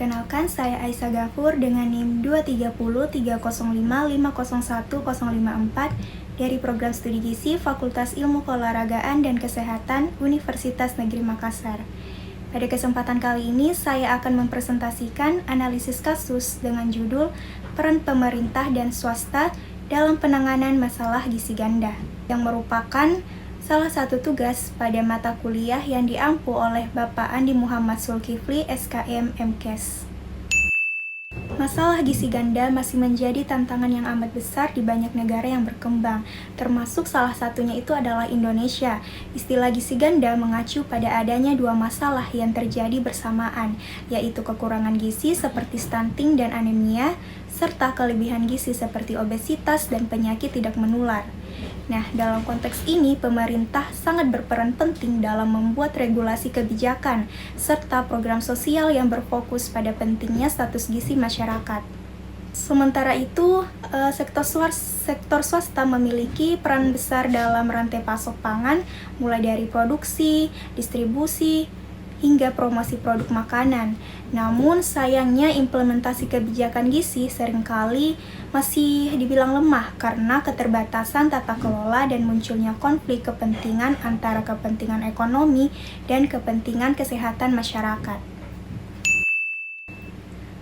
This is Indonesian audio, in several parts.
Perkenalkan, saya Aisyah Ghafur dengan NIM 2303055010054 dari Program Studi Gizi Fakultas Ilmu Keolahragaan dan Kesehatan Universitas Negeri Makassar. Pada kesempatan kali ini, saya akan mempresentasikan analisis kasus dengan judul Peran Pemerintah dan Swasta dalam Penanganan Masalah Gizi Ganda, yang merupakan salah satu tugas pada mata kuliah yang diampu oleh Bapak Andi Muhammad Zulkifli, SKM MKes. Masalah gizi ganda masih menjadi tantangan yang amat besar di banyak negara yang berkembang, termasuk salah satunya itu adalah Indonesia. Istilah gizi ganda mengacu pada adanya dua masalah yang terjadi bersamaan, yaitu kekurangan gizi seperti stunting dan anemia, serta kelebihan gizi seperti obesitas dan penyakit tidak menular. Nah, dalam konteks ini, pemerintah sangat berperan penting dalam membuat regulasi kebijakan serta program sosial yang berfokus pada pentingnya status gizi masyarakat. Sementara itu, sektor swasta memiliki peran besar dalam rantai pasok pangan, mulai dari produksi, distribusi, hingga promosi produk makanan. Namun sayangnya implementasi kebijakan gizi seringkali masih dibilang lemah karena keterbatasan tata kelola dan munculnya konflik kepentingan antara kepentingan ekonomi dan kepentingan kesehatan masyarakat.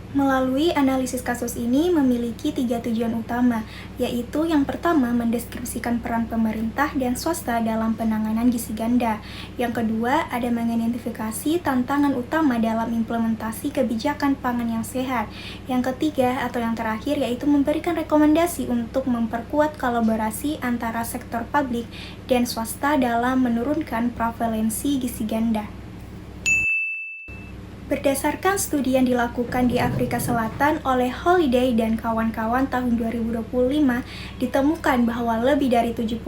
Melalui analisis kasus ini memiliki 3 tujuan utama, yaitu yang pertama mendeskripsikan peran pemerintah dan swasta dalam penanganan gizi ganda. Yang kedua, ada mengidentifikasi tantangan utama dalam implementasi kebijakan pangan yang sehat. Yang ketiga atau yang terakhir yaitu memberikan rekomendasi untuk memperkuat kolaborasi antara sektor publik dan swasta dalam menurunkan prevalensi gizi ganda. Berdasarkan studi yang dilakukan di Afrika Selatan oleh Holiday dan kawan-kawan tahun 2025, ditemukan bahwa lebih dari 70%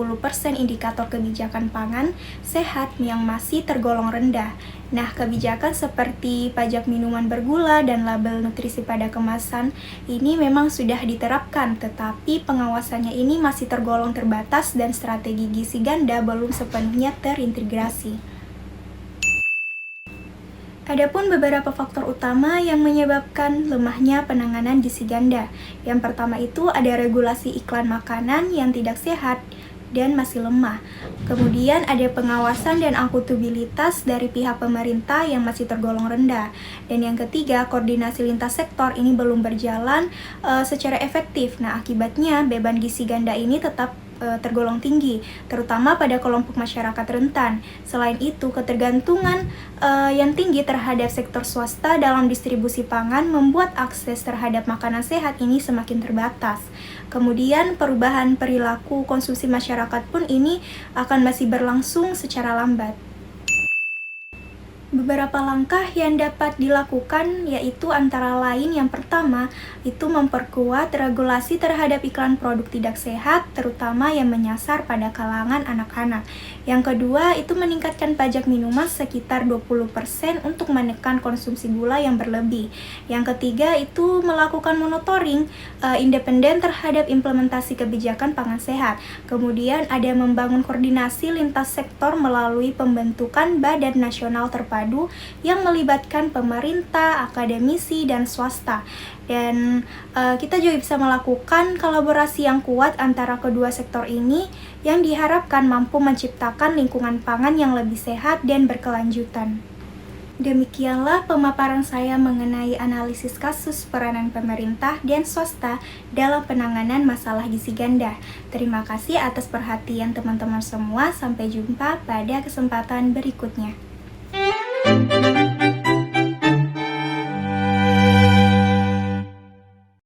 indikator kebijakan pangan sehat yang masih tergolong rendah. Nah, kebijakan seperti pajak minuman bergula dan label nutrisi pada kemasan ini memang sudah diterapkan, tetapi pengawasannya ini masih tergolong terbatas dan strategi gizi ganda belum sepenuhnya terintegrasi. Adapun beberapa faktor utama yang menyebabkan lemahnya penanganan gizi ganda. Yang pertama itu ada regulasi iklan makanan yang tidak sehat dan masih lemah. Kemudian ada pengawasan dan akuntabilitas dari pihak pemerintah yang masih tergolong rendah. Dan yang ketiga, koordinasi lintas sektor ini belum berjalan secara efektif. Nah, akibatnya beban gizi ganda ini tetap tergolong tinggi, terutama pada kelompok masyarakat rentan. Selain itu, ketergantungan yang tinggi terhadap sektor swasta dalam distribusi pangan membuat akses terhadap makanan sehat ini semakin terbatas. Kemudian, perubahan perilaku konsumsi masyarakat pun ini akan masih berlangsung secara lambat. Beberapa langkah yang dapat dilakukan yaitu antara lain yang pertama itu memperkuat regulasi terhadap iklan produk tidak sehat terutama yang menyasar pada kalangan anak-anak. Yang kedua itu meningkatkan pajak minuman sekitar 20% untuk menekan konsumsi gula yang berlebih. Yang ketiga itu melakukan monitoring independen terhadap implementasi kebijakan pangan sehat. Kemudian ada membangun koordinasi lintas sektor melalui pembentukan Badan Nasional Terpadu yang melibatkan pemerintah, akademisi, dan swasta. Dan kita juga bisa melakukan kolaborasi yang kuat antara kedua sektor ini yang diharapkan mampu menciptakan lingkungan pangan yang lebih sehat dan berkelanjutan. Demikianlah pemaparan saya mengenai analisis kasus peranan pemerintah dan swasta dalam penanganan masalah gizi ganda. Terima kasih atas perhatian teman-teman semua. Sampai jumpa pada kesempatan berikutnya. Thank you.